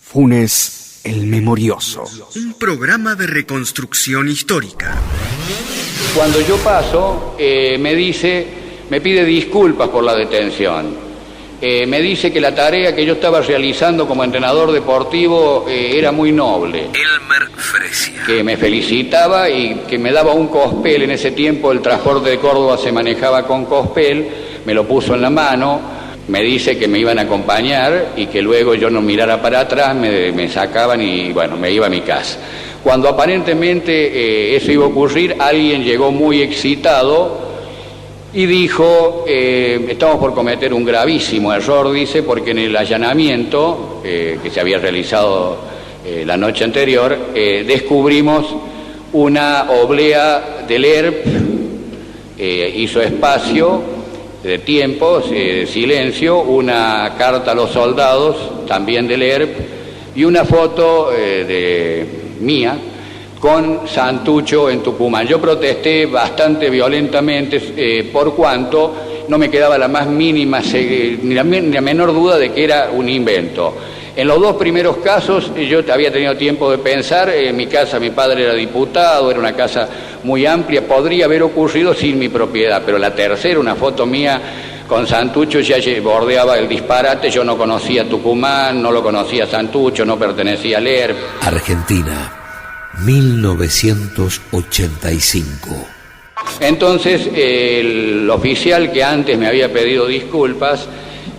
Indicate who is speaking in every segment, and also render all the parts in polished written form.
Speaker 1: Funes el Memorioso.
Speaker 2: Un programa de reconstrucción histórica.
Speaker 3: Cuando yo paso, me pide disculpas por la detención. Me dice que la tarea que yo estaba realizando como entrenador deportivo era muy noble.
Speaker 2: Elmer Fresia.
Speaker 3: Que me felicitaba y que me daba un cospel. En ese tiempo el transporte de Córdoba se manejaba con cospel. Me lo puso en la mano. Me dice que me iban a acompañar y que luego yo no mirara para atrás, me sacaban y bueno, me iba a mi casa. Cuando aparentemente eso iba a ocurrir, alguien llegó muy excitado y dijo, estamos por cometer un gravísimo error, dice, porque en el allanamiento que se había realizado la noche anterior, descubrimos una oblea del ERP, hizo espacio de tiempo, silencio, una carta a los soldados, también del ERP, y una foto mía con Santucho en Tucumán. Yo protesté bastante violentamente por cuanto no me quedaba la más mínima, ni la menor duda de que era un invento. En los dos primeros casos yo había tenido tiempo de pensar, en mi casa mi padre era diputado, era una casa muy amplia, podría haber ocurrido sin mi propiedad, pero la tercera, una foto mía con Santucho, ya bordeaba el disparate. Yo no conocía Tucumán, no lo conocía Santucho, no pertenecía al ERP.
Speaker 4: Argentina, 1985.
Speaker 3: Entonces el oficial que antes me había pedido disculpas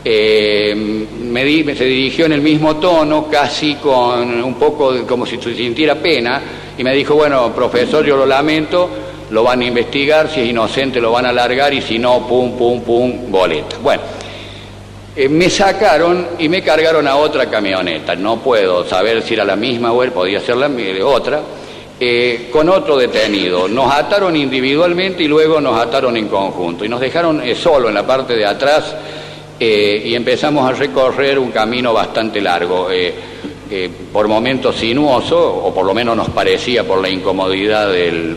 Speaker 3: se dirigió en el mismo tono, casi con un poco como si sintiera pena, y me dijo, bueno, profesor, yo lo lamento, lo van a investigar, si es inocente lo van a largar y si no, pum, pum, pum, boleta. Bueno, me sacaron y me cargaron a otra camioneta, no puedo saber si era la misma o él, podía ser la otra, con otro detenido. Nos ataron individualmente y luego nos ataron en conjunto y nos dejaron solo en la parte de atrás. Y empezamos a recorrer un camino bastante largo, por momentos sinuoso, o por lo menos nos parecía por la incomodidad del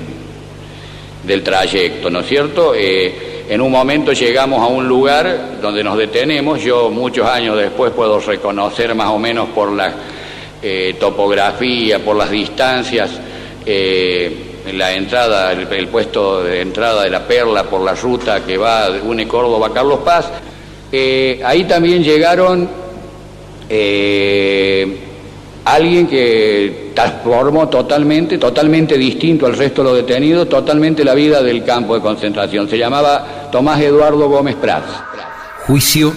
Speaker 3: trayecto, ¿no es cierto? En un momento llegamos a un lugar donde nos detenemos. Yo muchos años después puedo reconocer más o menos por la topografía, por las distancias, la entrada, el puesto de entrada de La Perla por la ruta que une Córdoba a Carlos Paz. Ahí también llegaron alguien que transformó totalmente distinto al resto de los detenidos, totalmente la vida del campo de concentración. Se llamaba Tomás Eduardo Gómez Prats.
Speaker 4: Juicio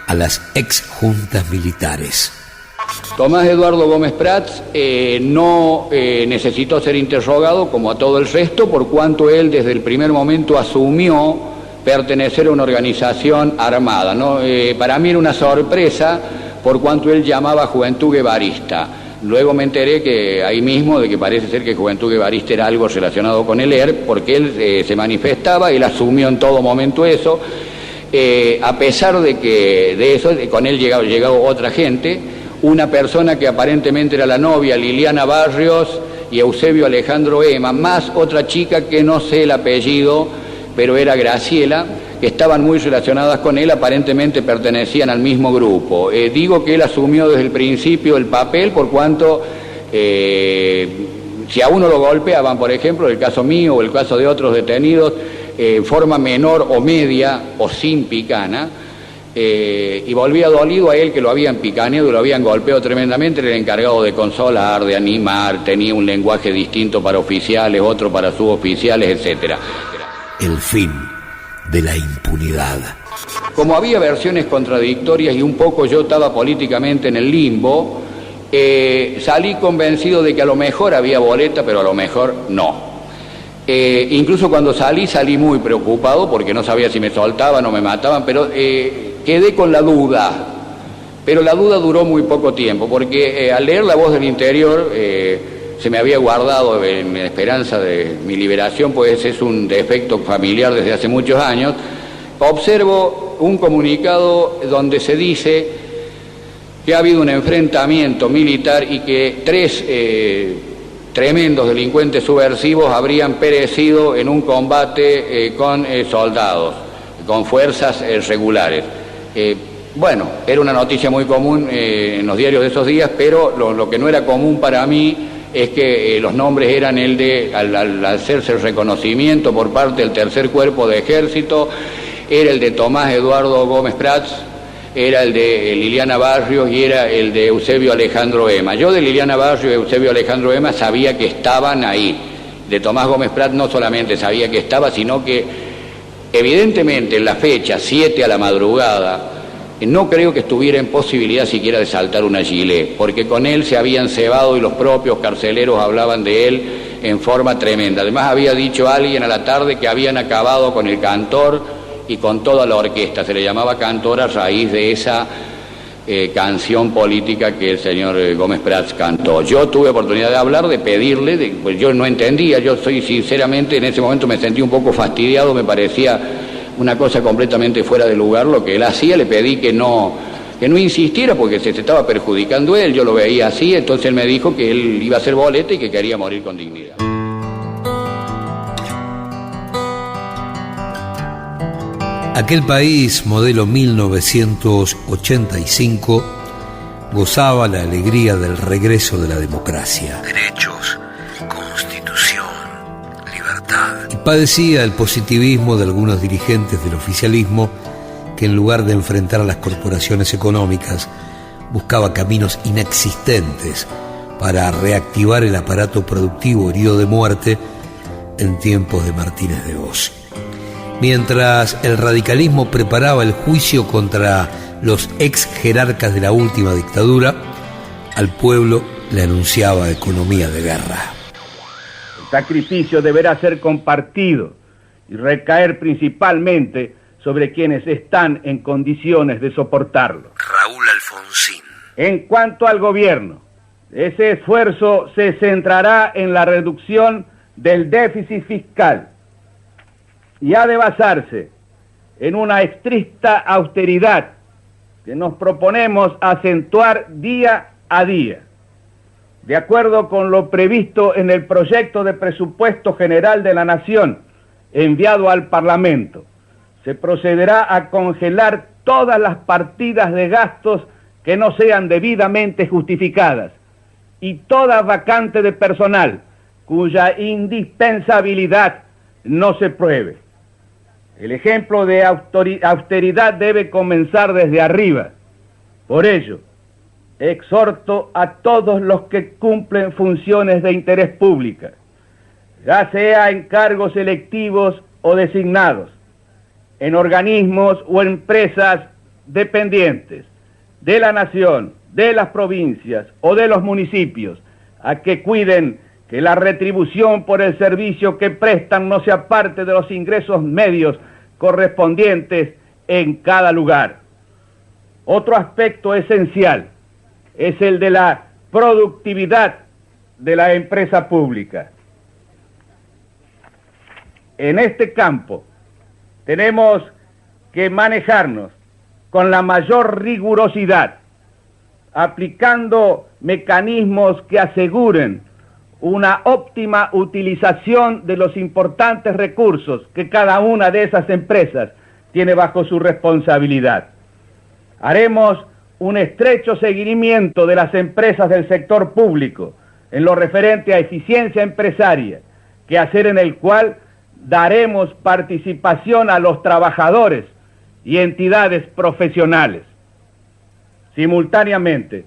Speaker 4: a las exjuntas militares.
Speaker 3: Tomás Eduardo Gómez Prats no necesitó ser interrogado como a todo el resto, por cuanto él desde el primer momento asumió pertenecer a una organización armada, ¿no? Para mí era una sorpresa por cuanto él llamaba Juventud Guevarista. Luego me enteré que ahí mismo de que parece ser que Juventud Guevarista era algo relacionado con el ERP, porque él se manifestaba, él asumió en todo momento eso. A pesar de que de eso, con él llegaba otra gente, una persona que aparentemente era la novia, Liliana Barrios, y Eusebio Alejandro Ema, más otra chica que no sé el apellido, pero era Graciela, que estaban muy relacionadas con él, aparentemente pertenecían al mismo grupo. Digo que él asumió desde el principio el papel, por cuanto si a uno lo golpeaban, por ejemplo, el caso mío o el caso de otros detenidos, en forma menor o media o sin picana, y volvía dolido a él que lo habían picaneado y lo habían golpeado tremendamente, era el encargado de consolar, de animar, tenía un lenguaje distinto para oficiales, otro para suboficiales, etcétera.
Speaker 4: El fin de la impunidad.
Speaker 3: Como había versiones contradictorias y un poco yo estaba políticamente en el limbo, salí convencido de que a lo mejor había boleta, pero a lo mejor no. Incluso cuando salí muy preocupado porque no sabía si me soltaban o me mataban, pero quedé con la duda. Pero la duda duró muy poco tiempo, porque al leer La Voz del Interior se me había guardado en esperanza de mi liberación, pues es un defecto familiar desde hace muchos años. Observo un comunicado donde se dice que ha habido un enfrentamiento militar y que 3 tremendos delincuentes subversivos habrían perecido en un combate con soldados, con fuerzas regulares. Bueno, era una noticia muy común en los diarios de esos días, pero lo que no era común para mí es que los nombres eran el de, al hacerse el reconocimiento por parte del tercer cuerpo de ejército, era el de Tomás Eduardo Gómez Prats, era el de Liliana Barrios y era el de Eusebio Alejandro Ema. Yo de Liliana Barrios y Eusebio Alejandro Ema sabía que estaban ahí. De Tomás Gómez Prats no solamente sabía que estaba, sino que evidentemente en la fecha, 7 a la madrugada, no creo que estuviera en posibilidad siquiera de saltar una gilet, porque con él se habían cebado y los propios carceleros hablaban de él en forma tremenda. Además había dicho alguien a la tarde que habían acabado con el cantor y con toda la orquesta, se le llamaba cantor a raíz de esa canción política que el señor Gómez Prats cantó. Yo tuve oportunidad de hablar, de pedirle, pues yo no entendía, yo soy sinceramente, en ese momento me sentí un poco fastidiado, me parecía una cosa completamente fuera de lugar lo que él hacía, le pedí que no insistiera porque se estaba perjudicando él, yo lo veía así, entonces él me dijo que él iba a hacer boleta y que quería morir con dignidad.
Speaker 4: Aquel país, modelo 1985, gozaba la alegría del regreso de la democracia.
Speaker 1: Derechos, constitución, libertad.
Speaker 4: Y padecía el positivismo de algunos dirigentes del oficialismo que en lugar de enfrentar a las corporaciones económicas, buscaba caminos inexistentes para reactivar el aparato productivo herido de muerte en tiempos de Martínez de Oz. Mientras el radicalismo preparaba el juicio contra los ex jerarcas de la última dictadura, al pueblo le anunciaba economía de guerra.
Speaker 5: El sacrificio deberá ser compartido y recaer principalmente sobre quienes están en condiciones de soportarlo.
Speaker 1: Raúl Alfonsín.
Speaker 5: En cuanto al gobierno, ese esfuerzo se centrará en la reducción del déficit fiscal y ha de basarse en una estricta austeridad que nos proponemos acentuar día a día. De acuerdo con lo previsto en el proyecto de presupuesto general de la Nación enviado al Parlamento, se procederá a congelar todas las partidas de gastos que no sean debidamente justificadas y toda vacante de personal cuya indispensabilidad no se pruebe. El ejemplo de austeridad debe comenzar desde arriba. Por ello, exhorto a todos los que cumplen funciones de interés público, ya sea en cargos selectivos o designados, en organismos o empresas dependientes de la nación, de las provincias o de los municipios, a que cuiden que la retribución por el servicio que prestan no sea parte de los ingresos medios correspondientes en cada lugar. Otro aspecto esencial es el de la productividad de la empresa pública. En este campo tenemos que manejarnos con la mayor rigurosidad, aplicando mecanismos que aseguren una óptima utilización de los importantes recursos que cada una de esas empresas tiene bajo su responsabilidad. Haremos un estrecho seguimiento de las empresas del sector público en lo referente a eficiencia empresaria, quehacer en el cual daremos participación a los trabajadores y entidades profesionales. Simultáneamente,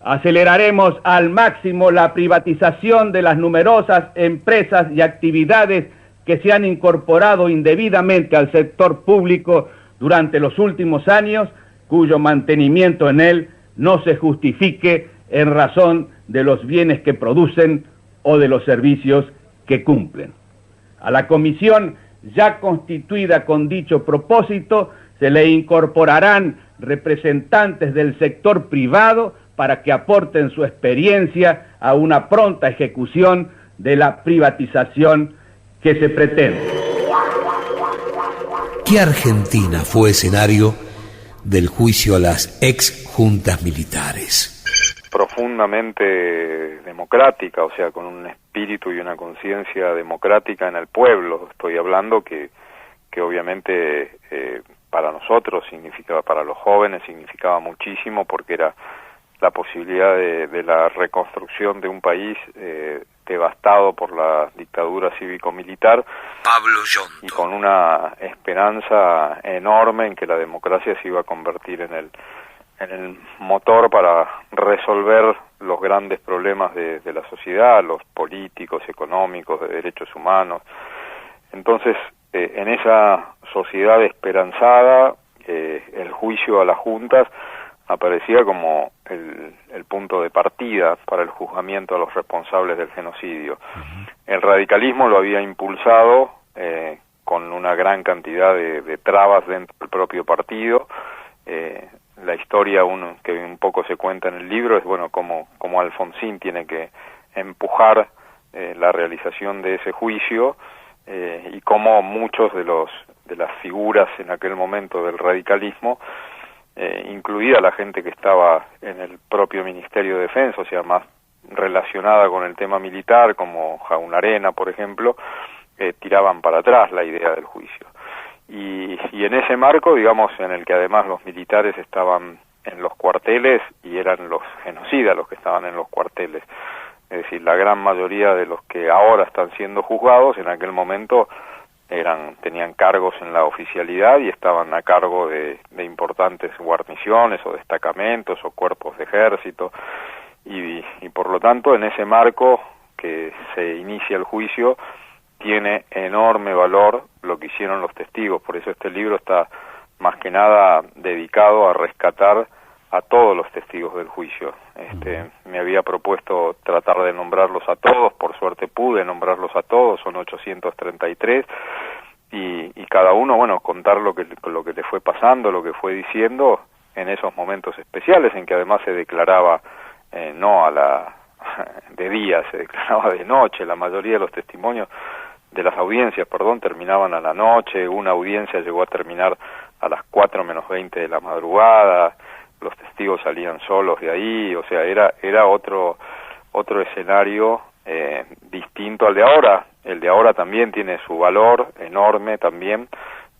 Speaker 5: aceleraremos al máximo la privatización de las numerosas empresas y actividades que se han incorporado indebidamente al sector público durante los últimos años, cuyo mantenimiento en él no se justifique en razón de los bienes que producen o de los servicios que cumplen. A la comisión ya constituida con dicho propósito se le incorporarán representantes del sector privado para que aporten su experiencia a una pronta ejecución de la privatización que se pretende.
Speaker 4: ¿Qué Argentina fue escenario del juicio a las ex juntas militares?
Speaker 6: Profundamente democrática, o sea, con un espíritu y una conciencia democrática en el pueblo. Estoy hablando que obviamente para nosotros significaba, para los jóvenes significaba muchísimo, porque era la posibilidad de la reconstrucción de un país devastado por la dictadura cívico-militar,
Speaker 1: Pablo Yonto,
Speaker 6: y con una esperanza enorme en que la democracia se iba a convertir en el motor para resolver los grandes problemas de la sociedad, los políticos, económicos, de derechos humanos. Entonces, en esa sociedad esperanzada, el juicio a las juntas aparecía como el punto de partida para el juzgamiento a los responsables del genocidio. El radicalismo lo había impulsado con una gran cantidad de trabas dentro del propio partido. La historia que un poco se cuenta en el libro es, bueno, como Alfonsín tiene que empujar la realización de ese juicio, y cómo muchos de las figuras en aquel momento del radicalismo, incluida la gente que estaba en el propio Ministerio de Defensa, o sea, más relacionada con el tema militar, como Jaun Arena, por ejemplo, tiraban para atrás la idea del juicio. Y en ese marco, digamos, en el que además los militares estaban en los cuarteles y eran los genocidas los que estaban en los cuarteles, es decir, la gran mayoría de los que ahora están siendo juzgados en aquel momento tenían cargos en la oficialidad y estaban a cargo de importantes guarniciones o destacamentos o cuerpos de ejército, y por lo tanto en ese marco que se inicia el juicio tiene enorme valor lo que hicieron los testigos. Por eso este libro está más que nada dedicado a rescatar a todos los testigos del juicio. Me había propuesto tratar de nombrarlos a todos, por suerte pude nombrarlos a todos, son 833, y cada uno, bueno, contar lo que le fue pasando, lo que fue diciendo en esos momentos especiales en que además se declaraba de día, se declaraba de noche. La mayoría de los testimonios de las audiencias, terminaban a la noche. Una audiencia llegó a terminar a las 4 menos 20 de la madrugada, los testigos salían solos de ahí, o sea, era otro escenario distinto al de ahora. El de ahora también tiene su valor enorme también,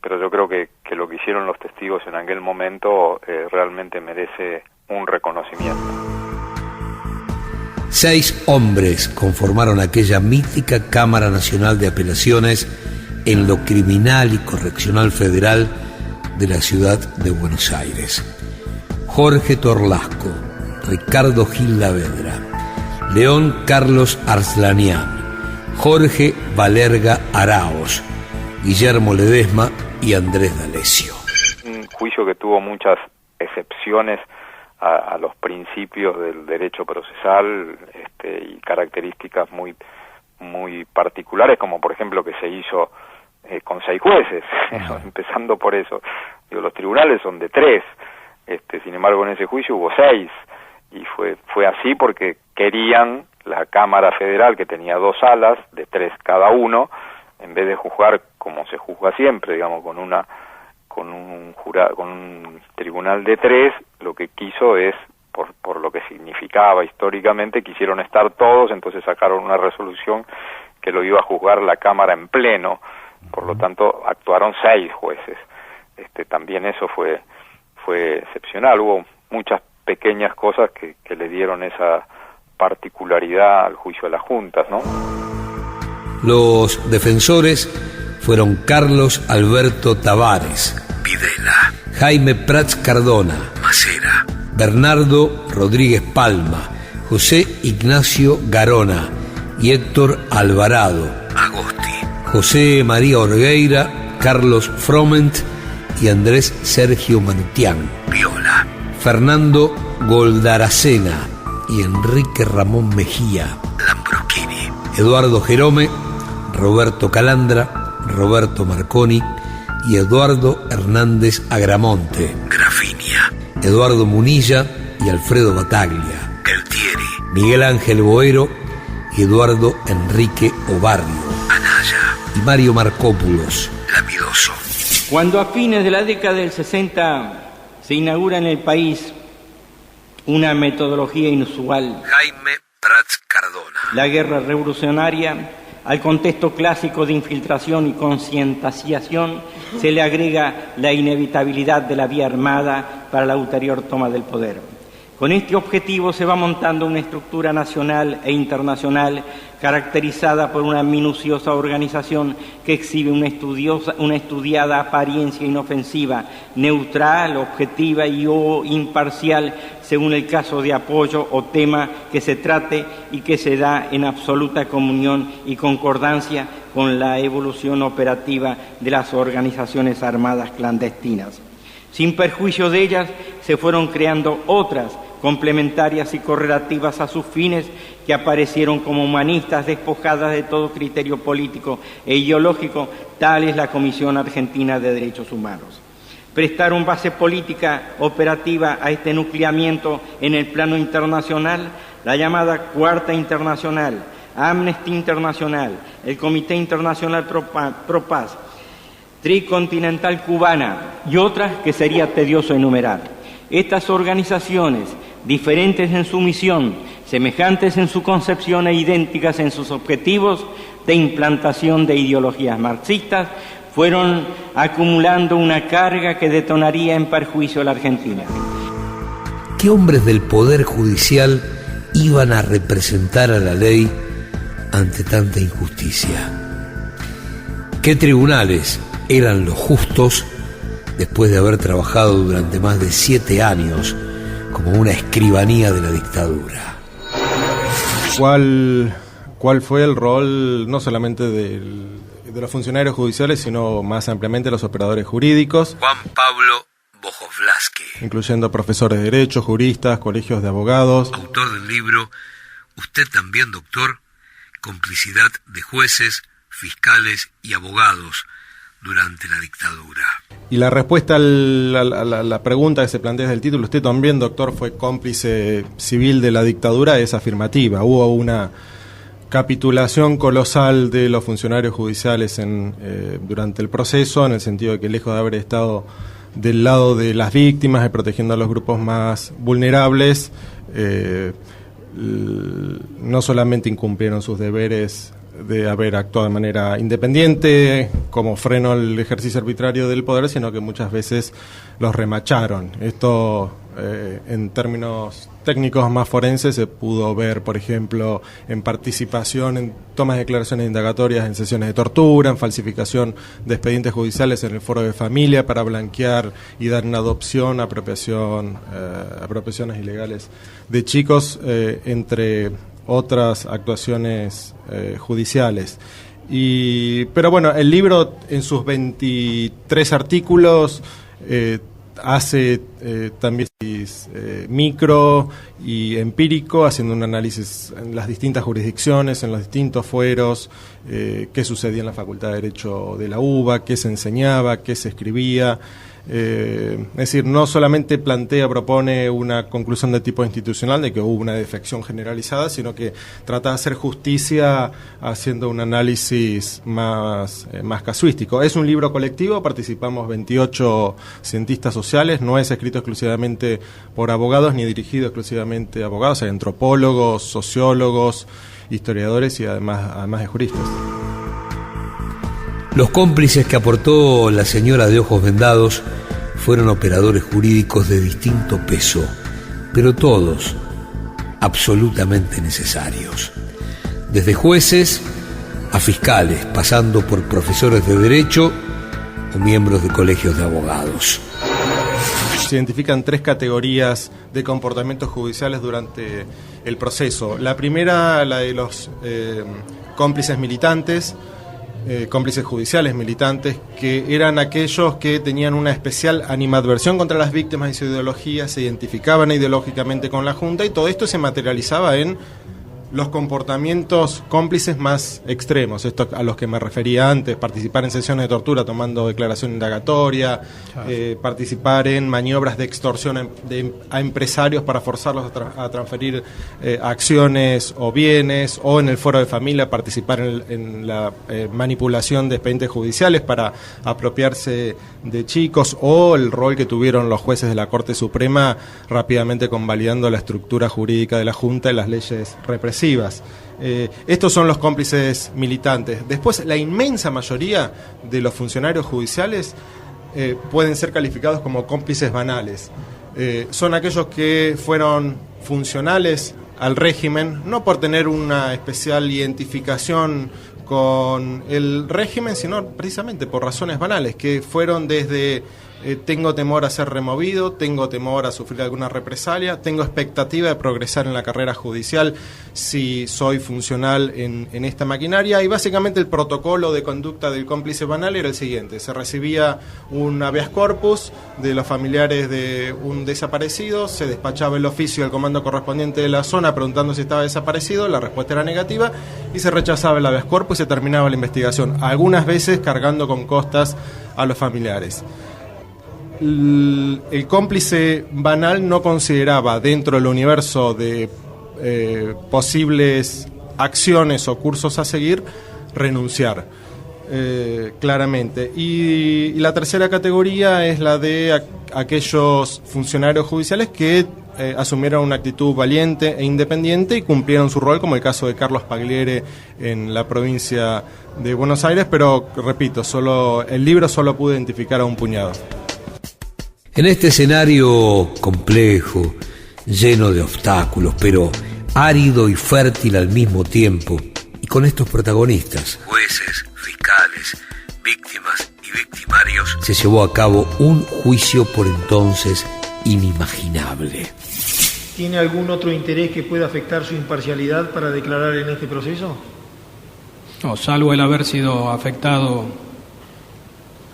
Speaker 6: pero yo creo que lo que hicieron los testigos en aquel momento realmente merece un reconocimiento.
Speaker 4: 6 hombres conformaron aquella mítica Cámara Nacional de Apelaciones en lo criminal y correccional federal de la ciudad de Buenos Aires. Jorge Torlasco, Ricardo Gil Lavedra, León Carlos Arslanian, Jorge Valerga Araos, Guillermo Ledesma y Andrés D'Alessio.
Speaker 6: Un juicio que tuvo muchas excepciones a los principios del derecho procesal, y características muy particulares, como por ejemplo que se hizo con 6 jueces, empezando por eso. Los tribunales son de 3, sin embargo en ese juicio hubo 6, y fue así porque querían la Cámara Federal, que tenía 2 salas de 3 cada uno, en vez de juzgar como se juzga siempre, digamos, con un tribunal de 3, lo que quiso es, por lo que significaba históricamente, quisieron estar todos, entonces sacaron una resolución que lo iba a juzgar la Cámara en pleno, por lo tanto actuaron 6 jueces. También eso fue excepcional. Hubo muchas pequeñas cosas que le dieron esa particularidad al juicio de las juntas, ¿no?
Speaker 4: Los defensores fueron Carlos Alberto Tavares,
Speaker 1: Videla,
Speaker 4: Jaime Prats Cardona,
Speaker 1: Macera,
Speaker 4: Bernardo Rodríguez Palma, José Ignacio Garona y Héctor Alvarado,
Speaker 1: Agosti,
Speaker 4: José María Orgueira, Carlos Froment y Andrés Sergio Manutián,
Speaker 1: Viola,
Speaker 4: Fernando Goldaracena y Enrique Ramón Mejía,
Speaker 1: Lambrochini,
Speaker 4: Eduardo Jerome, Roberto Calandra, Roberto Marconi y Eduardo Hernández Agramonte,
Speaker 1: Grafinia,
Speaker 4: Eduardo Munilla y Alfredo Bataglia,
Speaker 1: Geltieri,
Speaker 4: Miguel Ángel Boero y Eduardo Enrique Obarrio,
Speaker 1: Anaya
Speaker 4: y Mario Marcópulos.
Speaker 1: Lapidoso.
Speaker 7: Cuando a fines de la década del 60 se inaugura en el país una metodología inusual,
Speaker 1: Jaime Prats Cardona,
Speaker 7: la guerra revolucionaria, Al contexto clásico de infiltración y concientización se le agrega la inevitabilidad de la vía armada para la ulterior toma del poder. Con este objetivo se va montando una estructura nacional e internacional caracterizada por una minuciosa organización que exhibe una estudiada apariencia inofensiva, neutral, objetiva o imparcial según el caso de apoyo o tema que se trate y que se da en absoluta comunión y concordancia con la evolución operativa de las organizaciones armadas clandestinas. Sin perjuicio de ellas, se fueron creando otras complementarias y correlativas a sus fines, que aparecieron como humanistas despojadas de todo criterio político e ideológico, tal es la Comisión Argentina de Derechos Humanos. Prestaron base política operativa a este nucleamiento en el plano internacional la llamada Cuarta Internacional, Amnesty Internacional, el Comité Internacional Pro Paz, Tricontinental Cubana y otras que sería tedioso enumerar. Estas organizaciones, diferentes en su misión, semejantes en su concepción e idénticas en sus objetivos de implantación de ideologías marxistas, fueron acumulando una carga que detonaría en perjuicio a la Argentina.
Speaker 4: ¿Qué hombres del Poder Judicial iban a representar a la ley ante tanta injusticia? ¿Qué tribunales eran los justos después de haber trabajado durante más de 7 años como una escribanía de la dictadura?
Speaker 8: ¿Cuál fue el rol no solamente de los funcionarios judiciales, sino más ampliamente de los operadores jurídicos?
Speaker 1: Juan Pablo Bojovlasky,
Speaker 8: incluyendo profesores de derecho, juristas, colegios de abogados.
Speaker 1: autor del libro Usted también, doctor, complicidad de jueces, fiscales y abogados durante la dictadura.
Speaker 8: Y la respuesta a la pregunta que se plantea desde el título, usted también, doctor, fue cómplice civil de la dictadura, es afirmativa. Hubo una capitulación colosal de los funcionarios judiciales durante el proceso, en el sentido de que, lejos de haber estado del lado de las víctimas y protegiendo a los grupos más vulnerables, no solamente incumplieron sus deberes de haber actuado de manera independiente como freno al ejercicio arbitrario del poder, sino que muchas veces los remacharon. Esto, en términos técnicos más forenses, se pudo ver, por ejemplo, en participación en tomas de declaraciones indagatorias en sesiones de tortura, en falsificación de expedientes judiciales en el foro de familia para blanquear y dar en adopción apropiaciones ilegales de chicos, entre otras actuaciones judiciales. Pero bueno, el libro en sus 23 artículos hace también micro y empírico, haciendo un análisis en las distintas jurisdicciones, en los distintos fueros, qué sucedía en la Facultad de Derecho de la UBA, qué se enseñaba, qué se escribía. Es decir, no solamente propone una conclusión de tipo institucional de que hubo una defección generalizada, sino que trata de hacer justicia haciendo un análisis más casuístico. Es un libro colectivo, participamos 28 cientistas sociales, no es escrito exclusivamente por abogados ni dirigido exclusivamente a abogados, hay antropólogos, sociólogos, historiadores y además de juristas.
Speaker 4: Los cómplices que aportó la señora de ojos vendados fueron operadores jurídicos de distinto peso, pero todos absolutamente necesarios. Desde jueces a fiscales, pasando por profesores de derecho o miembros de colegios de abogados.
Speaker 8: Se identifican 3 categorías de comportamientos judiciales durante el proceso. La primera, la de los cómplices militantes, cómplices judiciales militantes, que eran aquellos que tenían una especial animadversión contra las víctimas y su ideología, se identificaban ideológicamente con la Junta, y todo esto se materializaba en los comportamientos cómplices más extremos, esto a los que me refería antes: participar en sesiones de tortura tomando declaración indagatoria, participar en maniobras de extorsión a empresarios para forzarlos a transferir acciones o bienes, o en el foro de familia participar en la manipulación de expedientes judiciales para apropiarse de chicos, o el rol que tuvieron los jueces de la Corte Suprema rápidamente convalidando la estructura jurídica de la Junta y las leyes represivas represivas. Estos son los cómplices militantes. Después, la inmensa mayoría de los funcionarios judiciales pueden ser calificados como cómplices banales. Son aquellos que fueron funcionales al régimen, no por tener una especial identificación con el régimen, sino precisamente por razones banales, que fueron desde tengo temor a ser removido, tengo temor a sufrir alguna represalia, tengo expectativa de progresar en la carrera judicial si soy funcional en esta maquinaria, y básicamente el protocolo de conducta del cómplice banal era el siguiente: se recibía un habeas corpus de los familiares de un desaparecido, se despachaba el oficio del comando correspondiente de la zona preguntando si estaba desaparecido, la respuesta era negativa y se rechazaba el habeas corpus y se terminaba la investigación, algunas veces cargando con costas a los familiares. El cómplice banal no consideraba, dentro del universo de posibles acciones o cursos a seguir, renunciar, claramente. Y la tercera categoría es la de aquellos funcionarios judiciales que asumieron una actitud valiente e independiente y cumplieron su rol, como el caso de Carlos Pagliere en la provincia de Buenos Aires, pero repito, el libro solo pudo identificar a un puñado.
Speaker 4: En este escenario complejo, lleno de obstáculos, pero árido y fértil al mismo tiempo, y con estos protagonistas,
Speaker 1: Jueces, fiscales, víctimas y victimarios,
Speaker 4: se llevó a cabo un juicio por entonces inimaginable.
Speaker 9: ¿Tiene algún otro interés que pueda afectar su imparcialidad para declarar en este proceso?
Speaker 10: No, salvo el haber sido afectado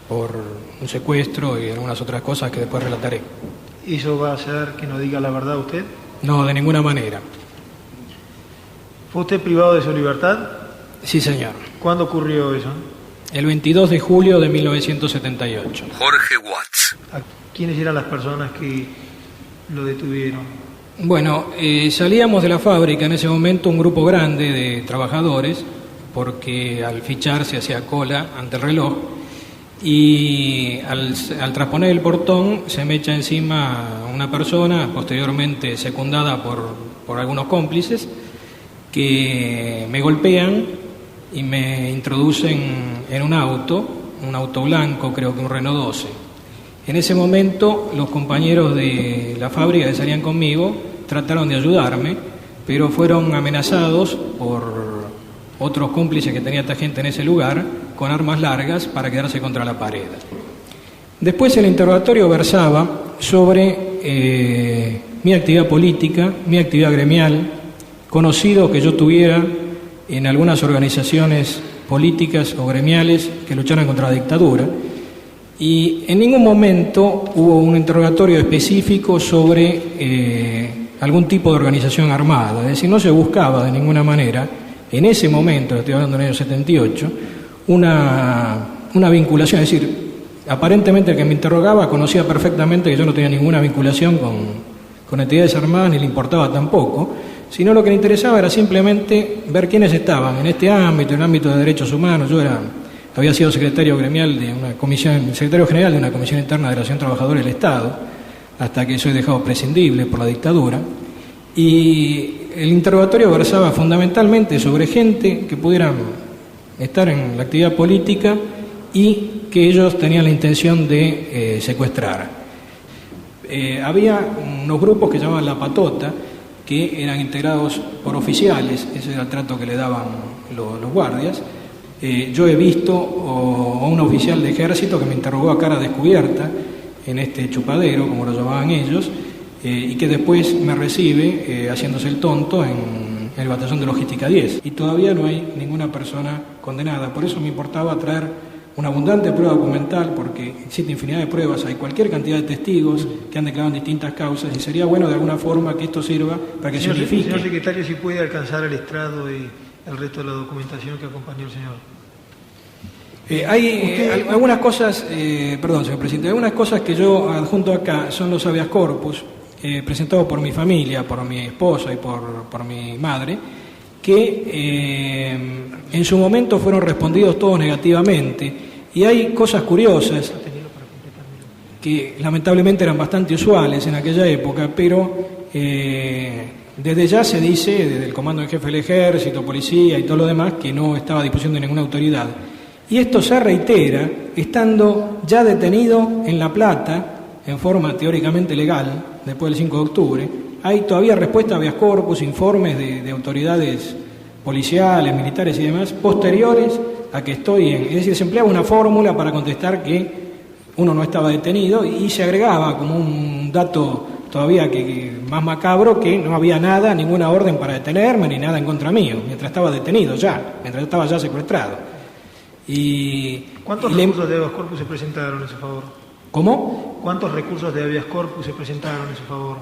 Speaker 10: por un secuestro y algunas otras cosas que después relataré.
Speaker 9: ¿Eso va a hacer que no diga la verdad usted?
Speaker 10: No, de ninguna manera.
Speaker 9: ¿Fue usted privado de su libertad?
Speaker 10: Sí, señor.
Speaker 9: ¿Cuándo ocurrió eso?
Speaker 10: El 22 de julio de 1978.
Speaker 1: Jorge Watts.
Speaker 9: ¿Quiénes eran las personas que lo detuvieron?
Speaker 10: Bueno, salíamos de la fábrica en ese momento un grupo grande de trabajadores, porque al fichar se hacía cola ante el reloj, y al trasponer el portón se me echa encima una persona, posteriormente secundada por algunos cómplices, que me golpean y me introducen en un auto blanco, creo que un Renault 12. En ese momento los compañeros de la fábrica que salían conmigo trataron de ayudarme, pero fueron amenazados por otros cómplices que tenía esta gente en ese lugar con armas largas para quedarse contra la pared. Después el interrogatorio versaba sobre mi actividad política, mi actividad gremial, conocido que yo tuviera en algunas organizaciones políticas o gremiales que lucharan contra la dictadura, y en ningún momento hubo un interrogatorio específico sobre algún tipo de organización armada, es decir, no se buscaba de ninguna manera, en ese momento, estoy hablando en el año 78, una vinculación, es decir, aparentemente el que me interrogaba conocía perfectamente que yo no tenía ninguna vinculación con entidades armadas, ni le importaba tampoco, sino lo que le interesaba era simplemente ver quiénes estaban en este ámbito, en el ámbito de derechos humanos. Yo había sido secretario gremial de una comisión, secretario general de una comisión interna de la Asociación Trabajadores del Estado, hasta que soy dejado prescindible por la dictadura, y el interrogatorio versaba fundamentalmente sobre gente que pudieran estar en la actividad política y que ellos tenían la intención de secuestrar. Había unos grupos que llamaban La Patota, que eran integrados por oficiales, ese era el trato que le daban los guardias. Yo he visto a un oficial de ejército que me interrogó a cara descubierta en este chupadero, como lo llamaban ellos, y que después me recibe haciéndose el tonto en el batallón de logística 10. Y todavía no hay ninguna persona condenada. Por eso me importaba traer una abundante prueba documental, porque existe infinidad de pruebas, hay cualquier cantidad de testigos que han declarado en distintas causas, y sería bueno de alguna forma que esto sirva para que se unifique.
Speaker 9: Señor secretario, si puede alcanzar el estrado y el resto de la documentación que acompañó el señor.
Speaker 10: Hay algunas cosas, perdón, señor presidente, algunas cosas que yo adjunto acá son los habeas corpus presentados por mi familia, por mi esposa y por mi madre, que en su momento fueron respondidos todos negativamente, y hay cosas curiosas que lamentablemente eran bastante usuales en aquella época, pero Desde ya se dice, desde el comando en jefe del ejército, policía y todo lo demás, que no estaba a disposición de ninguna autoridad. Y esto se reitera estando ya detenido en La Plata, en forma teóricamente legal, después del 5 de octubre. Hay todavía respuesta a habeas corpus, informes de autoridades policiales, militares y demás, posteriores a que estoy en... Es decir, se empleaba una fórmula para contestar que uno no estaba detenido y se agregaba como un dato todavía que más macabro, que no había nada, ninguna orden para detenerme ni nada en contra mío, mientras estaba detenido ya, mientras estaba ya secuestrado.
Speaker 9: ¿Cuántos recursos de habeas corpus se presentaron en su favor?
Speaker 10: ¿Cómo?
Speaker 9: ¿Cuántos recursos de habeas corpus se presentaron en su favor?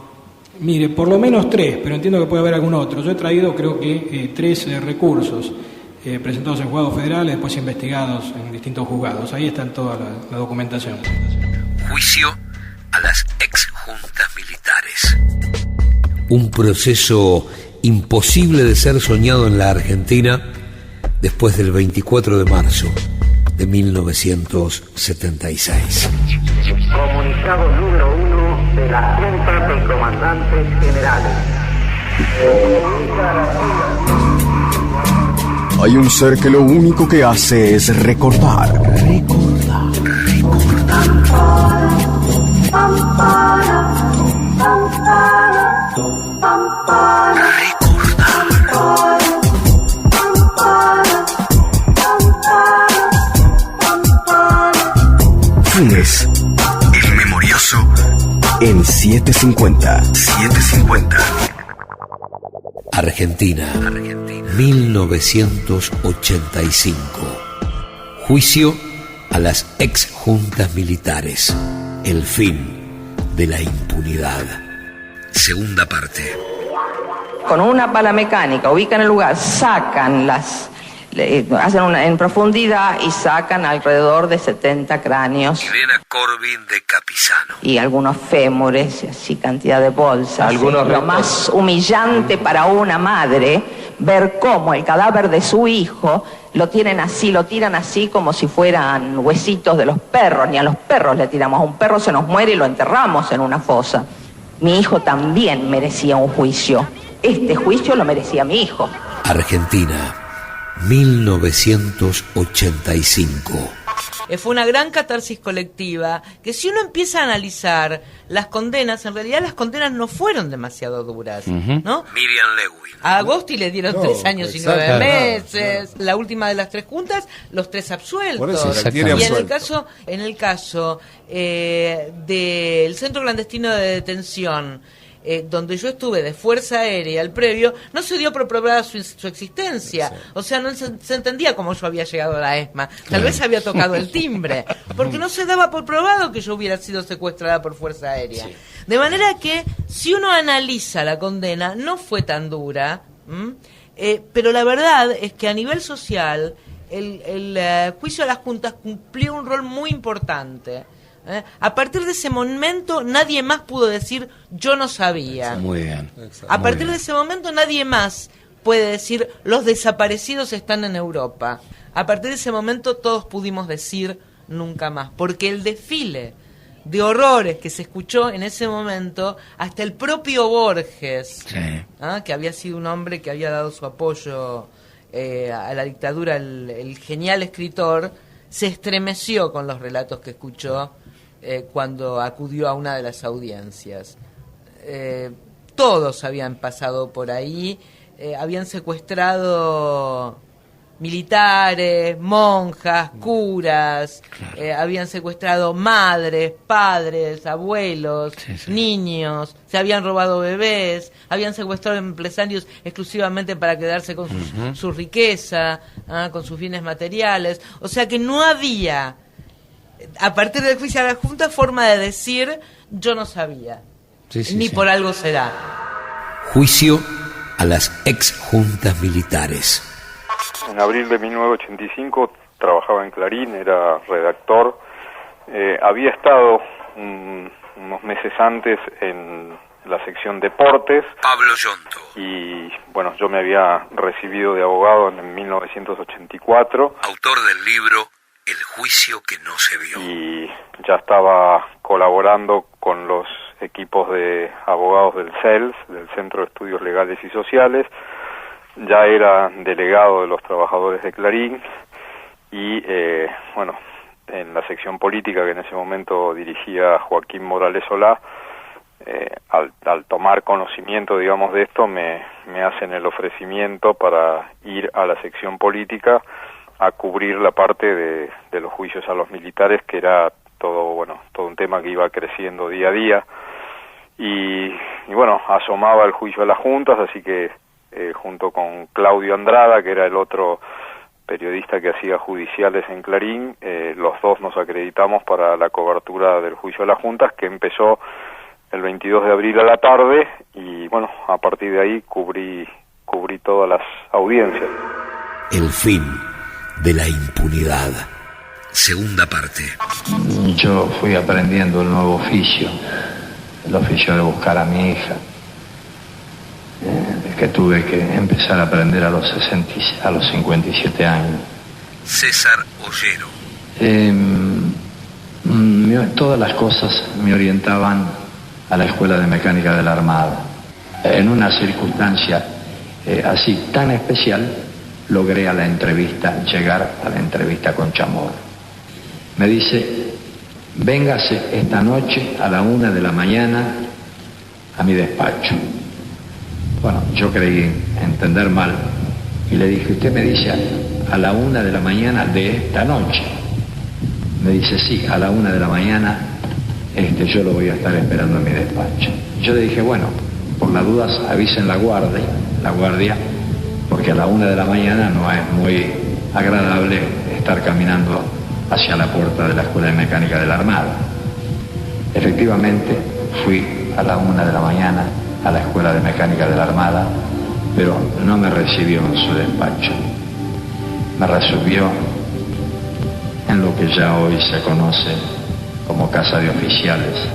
Speaker 10: Mire, por lo menos 3, pero entiendo que puede haber algún otro. Yo he traído creo que 3 recursos presentados en juzgados federales, después investigados en distintos juzgados. Ahí está toda la documentación.
Speaker 1: Juicio a las exjuntas militares.
Speaker 4: Un proceso imposible de ser soñado en la Argentina después del 24 de marzo de 1976.
Speaker 11: Comunicado número 1 de la Junta de Comandantes Generales.
Speaker 2: Hay un ser que lo único que hace es recordar. Funes, el memorioso, en 750.
Speaker 4: Argentina, 1985. Juicio a las exjuntas militares. El fin de la impunidad. Segunda parte.
Speaker 12: Con una pala mecánica ubican el lugar, sacan hacen en profundidad y sacan alrededor de 70 cráneos.
Speaker 1: Elena Corbin de Capizano.
Speaker 12: Y algunos fémures, así cantidad de bolsas. Lo más humillante para una madre, ver cómo el cadáver de su hijo lo tiran así como si fueran huesitos de los perros. Ni a los perros le tiramos, a un perro se nos muere y lo enterramos en una fosa. Mi hijo también merecía un juicio. Este juicio lo merecía mi hijo.
Speaker 4: Argentina, 1985.
Speaker 13: Fue una gran catarsis colectiva, que si uno empieza a analizar las condenas, en realidad las condenas no fueron demasiado duras, ¿no?
Speaker 1: Miriam Lewin.
Speaker 13: A Agosti le dieron 3 años y 9 meses, la última de las 3 juntas, los 3 absueltos.
Speaker 14: Por eso,
Speaker 13: y en el caso del Centro Clandestino de Detención, donde yo estuve de Fuerza Aérea, el previo, no se dio por probada su existencia. Sí. O sea, no se entendía cómo yo había llegado a la ESMA. Tal vez había tocado el timbre, porque no se daba por probado que yo hubiera sido secuestrada por Fuerza Aérea. Sí. De manera que, si uno analiza la condena, no fue tan dura, pero la verdad es que a nivel social, el juicio a las juntas cumplió un rol muy importante. A partir de ese momento nadie más pudo decir yo no sabía.
Speaker 14: Muy bien.
Speaker 13: A partir de ese momento nadie más puede decir los desaparecidos están en Europa. A partir de ese momento todos pudimos decir nunca más, porque el desfile de horrores que se escuchó en ese momento, hasta el propio Borges, que había sido un hombre que había dado su apoyo a la dictadura, el genial escritor, se estremeció con los relatos que escuchó cuando acudió a una de las audiencias. Todos habían pasado por ahí, habían secuestrado militares, monjas, curas, habían secuestrado madres, padres, abuelos, niños, se habían robado bebés, habían secuestrado empresarios exclusivamente para quedarse con su riqueza, con sus bienes materiales. O sea que no había, a partir del juicio a la Junta, forma de decir yo no sabía, ni por algo será.
Speaker 4: Juicio a las exjuntas militares.
Speaker 6: En abril de 1985 trabajaba en Clarín, era redactor. Había estado unos meses antes en la sección Deportes.
Speaker 1: Pablo Yonto.
Speaker 6: Y bueno, yo me había recibido de abogado en 1984.
Speaker 1: Autor del libro El juicio que no se vio.
Speaker 6: Y ya estaba colaborando con los equipos de abogados del CELS, del Centro de Estudios Legales y Sociales. Ya era delegado de los trabajadores de Clarín y, bueno, en la sección política que en ese momento dirigía Joaquín Morales Solá, al tomar conocimiento, digamos, de esto, me hacen el ofrecimiento para ir a la sección política a cubrir la parte de los juicios a los militares, que era todo un tema que iba creciendo día a día, y bueno, asomaba el juicio a las juntas, así que junto con Claudio Andrada, que era el otro periodista que hacía judiciales en Clarín, los dos nos acreditamos para la cobertura del juicio a las juntas, que empezó el 22 de abril a la tarde, y bueno, a partir de ahí cubrí todas las audiencias.
Speaker 4: El fin de la impunidad. Segunda parte.
Speaker 14: Yo fui aprendiendo el nuevo oficio, el oficio de buscar a mi hija, que tuve que empezar a aprender a los 57 años.
Speaker 1: César Ollero.
Speaker 14: Todas las cosas me orientaban a la Escuela de Mecánica de la Armada. En una circunstancia así tan especial, logré llegar a la entrevista con Chamorro. Me dice, véngase esta noche a la 1 de la mañana a mi despacho. Bueno, yo creí entender mal y le dije, usted me dice a la 1 de la mañana de esta noche. Me dice, sí, a la 1 de la mañana yo lo voy a estar esperando en mi despacho. Yo le dije, bueno, por las dudas avisen la guardia, porque a la 1 de la mañana no es muy agradable estar caminando hacia la puerta de la Escuela de Mecánica de la Armada. Efectivamente, fui a la 1 de la mañana a la Escuela de Mecánica de la Armada, pero no me recibió en su despacho. Me recibió en lo que ya hoy se conoce como casa de oficiales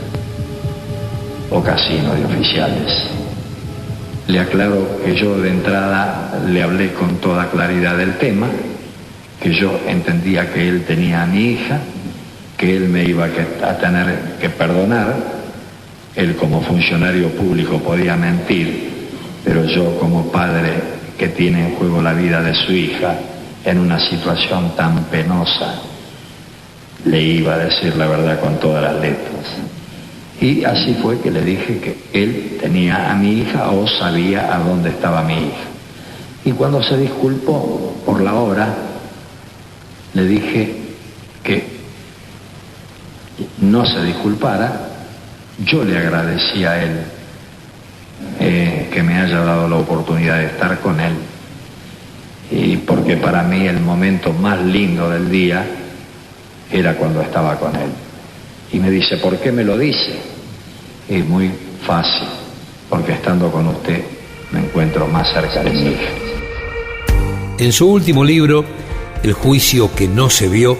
Speaker 14: o casino de oficiales. Le aclaro que yo de entrada le hablé con toda claridad del tema, que yo entendía que él tenía a mi hija, que él me iba a tener que perdonar. Él como funcionario público podía mentir, pero yo como padre que tiene en juego la vida de su hija en una situación tan penosa, le iba a decir la verdad con todas las letras. Y así fue que le dije que él tenía a mi hija o sabía a dónde estaba mi hija. Y cuando se disculpó por la hora, le dije que no se disculpara. Yo le agradecí a él que me haya dado la oportunidad de estar con él, y porque para mí el momento más lindo del día era cuando estaba con él. Y me dice, ¿por qué me lo dice? Es muy fácil, porque estando con usted me encuentro más cerca de mi hija.
Speaker 4: En su último libro, El juicio que no se vio,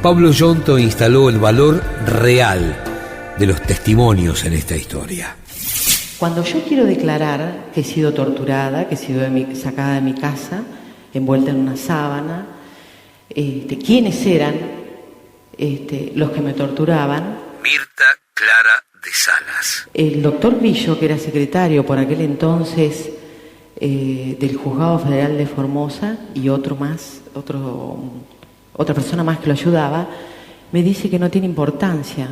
Speaker 4: Pablo Yonto instaló el valor real de los testimonios en esta historia.
Speaker 15: Cuando yo quiero declarar que he sido torturada, que he sido sacada de mi casa, envuelta en una sábana, quiénes eran los que me torturaban.
Speaker 1: Mirta Clara de Salas.
Speaker 15: El doctor Grillo, que era secretario por aquel entonces del Juzgado Federal de Formosa, y otra persona más que lo ayudaba, me dice que no tiene importancia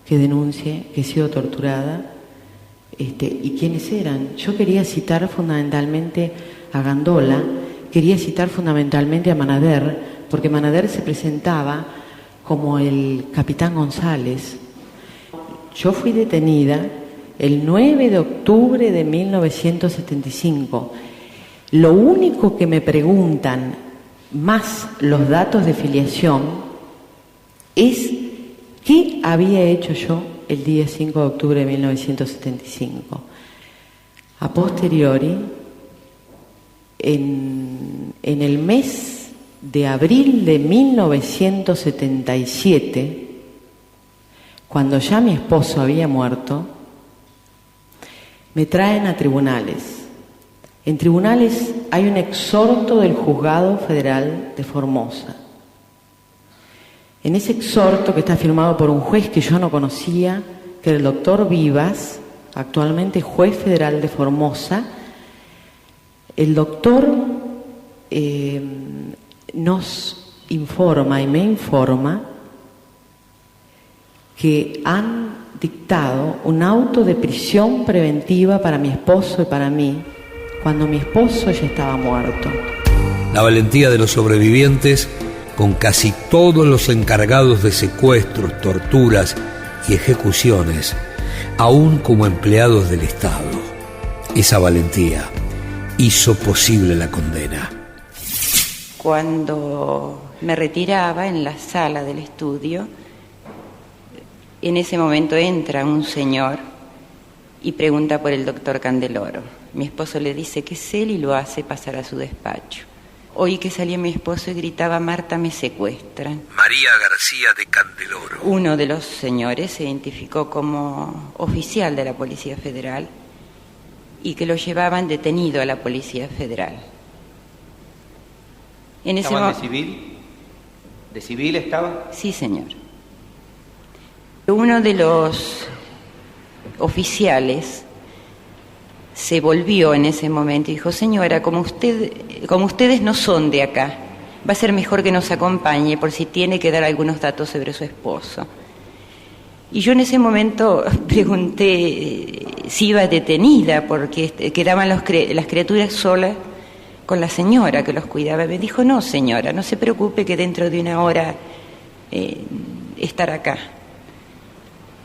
Speaker 15: que denuncie que he sido torturada. ¿Y quiénes eran? Yo quería citar fundamentalmente a Gandola, quería citar fundamentalmente a Manader, porque Manader se presentaba como el capitán González. Yo fui detenida el 9 de octubre de 1975. Lo único que me preguntan, más los datos de filiación, es qué había hecho yo el día 5 de octubre de 1975. A posteriori, en el mes de abril de 1977, cuando ya mi esposo había muerto, me traen a tribunales. En tribunales hay un exhorto del Juzgado Federal de Formosa. En ese exhorto, que está firmado por un juez que yo no conocía, que el doctor Vivas, actualmente juez federal de Formosa, el doctor nos informa y me informa que han dictado un auto de prisión preventiva para mi esposo y para mí, cuando mi esposo ya estaba muerto.
Speaker 4: La valentía de los sobrevivientes, con casi todos los encargados de secuestros, torturas y ejecuciones, aún como empleados del Estado. Esa valentía hizo posible la condena.
Speaker 16: Cuando me retiraba en la sala del estudio, en ese momento entra un señor y pregunta por el doctor Candeloro. Mi esposo le dice que es él y lo hace pasar a su despacho. Oí que salía mi esposo y gritaba: Marta, me secuestran.
Speaker 1: María García de Candeloro.
Speaker 16: Uno de los señores se identificó como oficial de la Policía Federal y que lo llevaban detenido a la Policía Federal.
Speaker 17: ¿Estaban de civil? ¿De civil estaba?
Speaker 16: Sí, señor. Uno de los oficiales se volvió en ese momento y dijo: señora, como ustedes no son de acá, va a ser mejor que nos acompañe por si tiene que dar algunos datos sobre su esposo. Y yo en ese momento pregunté si iba detenida, porque quedaban las criaturas solas con la señora que los cuidaba. Me dijo: no, señora, no se preocupe, que dentro de una hora estará acá.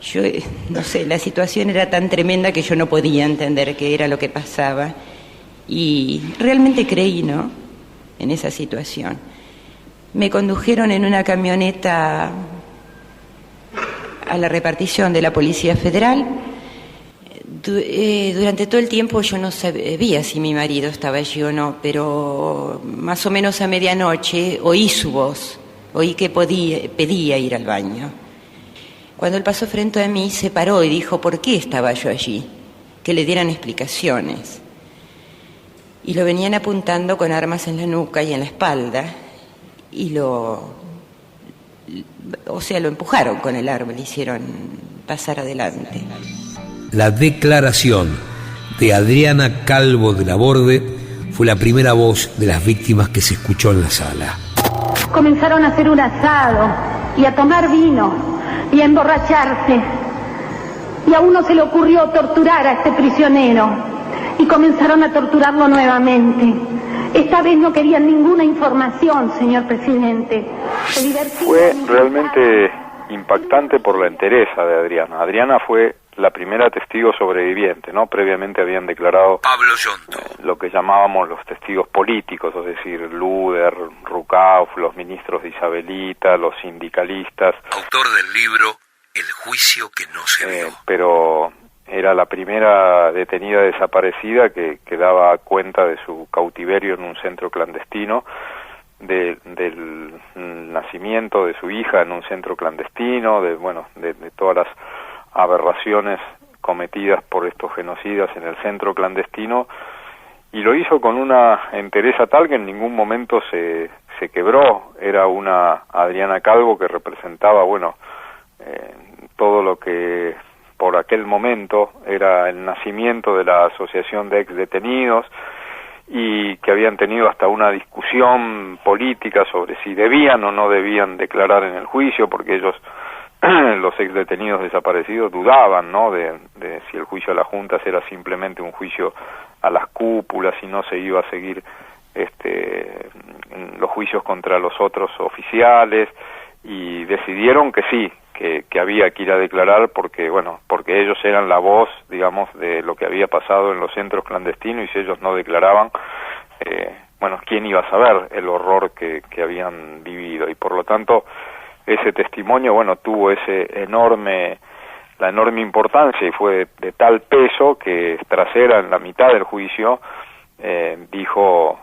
Speaker 16: Yo, no sé, la situación era tan tremenda que yo no podía entender qué era lo que pasaba. Y realmente creí, ¿no?, en esa situación. Me condujeron en una camioneta a la repartición de la Policía Federal. Durante todo el tiempo yo no sabía si mi marido estaba allí o no, pero más o menos a medianoche oí su voz, oí que pedía ir al baño. Cuando él pasó frente a mí, se paró y dijo: ¿por qué estaba yo allí? Que le dieran explicaciones. Y lo venían apuntando con armas en la nuca y en la espalda, y lo empujaron con el arma, le hicieron pasar adelante.
Speaker 4: La declaración de Adriana Calvo de Laborde fue la primera voz de las víctimas que se escuchó en la sala.
Speaker 18: Comenzaron a hacer un asado y a tomar vino y a emborracharse, y a uno se le ocurrió torturar a este prisionero y comenzaron a torturarlo nuevamente. Esta vez no querían ninguna información, señor presidente.
Speaker 6: Fue realmente impactante por la entereza de Adriana. Adriana fue la primera testigo sobreviviente, ¿no? Previamente habían declarado
Speaker 1: Pablo Yonto,
Speaker 6: lo que llamábamos los testigos políticos, es decir, Luder, Rucauf, los ministros de Isabelita, los sindicalistas.
Speaker 1: Autor del libro El juicio que no se vio.
Speaker 6: Pero era la primera detenida desaparecida que daba cuenta de su cautiverio en un centro clandestino, del nacimiento de su hija en un centro clandestino, de todas las aberraciones cometidas por estos genocidas en el centro clandestino, y lo hizo con una entereza tal que en ningún momento se quebró. Era una Adriana Calvo que representaba, todo lo que por aquel momento era el nacimiento de la Asociación de Exdetenidos, y que habían tenido hasta una discusión política sobre si debían o no debían declarar en el juicio, porque ellos, los exdetenidos desaparecidos, dudaban, ¿no?, de si el juicio a las juntas era simplemente un juicio a las cúpulas y no se iba a seguir los juicios contra los otros oficiales, y decidieron que sí, que había que ir a declarar porque ellos eran la voz, digamos, de lo que había pasado en los centros clandestinos, y si ellos no declaraban, ¿quién iba a saber el horror que habían vivido? Y por lo tanto, ese testimonio, tuvo la enorme importancia, y fue de tal peso que Trasera, en la mitad del juicio, hizo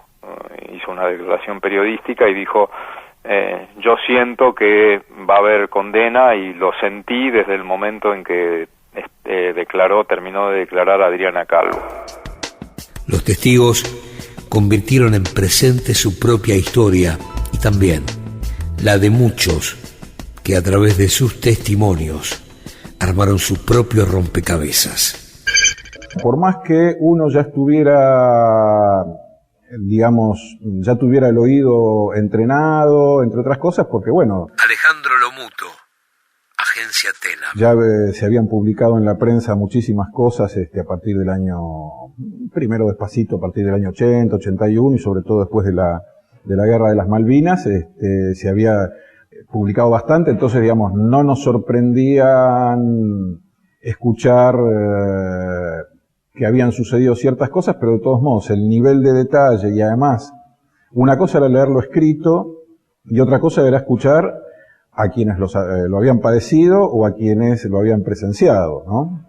Speaker 6: una declaración periodística y dijo: yo siento que va a haber condena, y lo sentí desde el momento en que terminó de declarar Adriana Calvo.
Speaker 4: Los testigos convirtieron en presente su propia historia y también la de muchos que a través de sus testimonios armaron su propio rompecabezas.
Speaker 19: Por más que uno ya estuviera, digamos, ya tuviera el oído entrenado, entre otras cosas, porque bueno...
Speaker 1: Alejandro Lomuto, Agencia Tela.
Speaker 19: Ya se habían publicado en la prensa muchísimas cosas a partir del año, primero despacito, a partir del año 80, 81 y sobre todo después de la Guerra de las Malvinas, se había publicado bastante, entonces digamos, no nos sorprendían escuchar que habían sucedido ciertas cosas, pero de todos modos el nivel de detalle y además una cosa era leerlo escrito y otra cosa era escuchar a quienes lo habían padecido o a quienes lo habían presenciado, ¿no?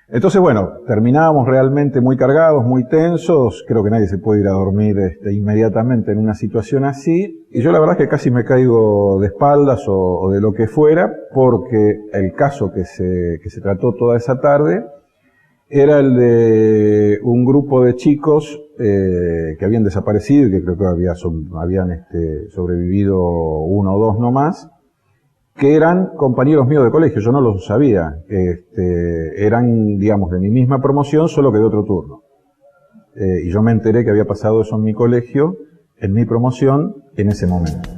Speaker 19: Entonces, bueno, terminábamos realmente muy cargados, muy tensos, creo que nadie se puede ir a dormir inmediatamente en una situación así, y yo la verdad es que casi me caigo de espaldas o de lo que fuera, porque el caso que se trató toda esa tarde era el de un grupo de chicos que habían desaparecido y que creo que habían sobrevivido uno o dos nomás, que eran compañeros míos de colegio, yo no los sabía, eran, digamos, de mi misma promoción, solo que de otro turno. Y yo me enteré que había pasado eso en mi colegio, en mi promoción, en ese momento.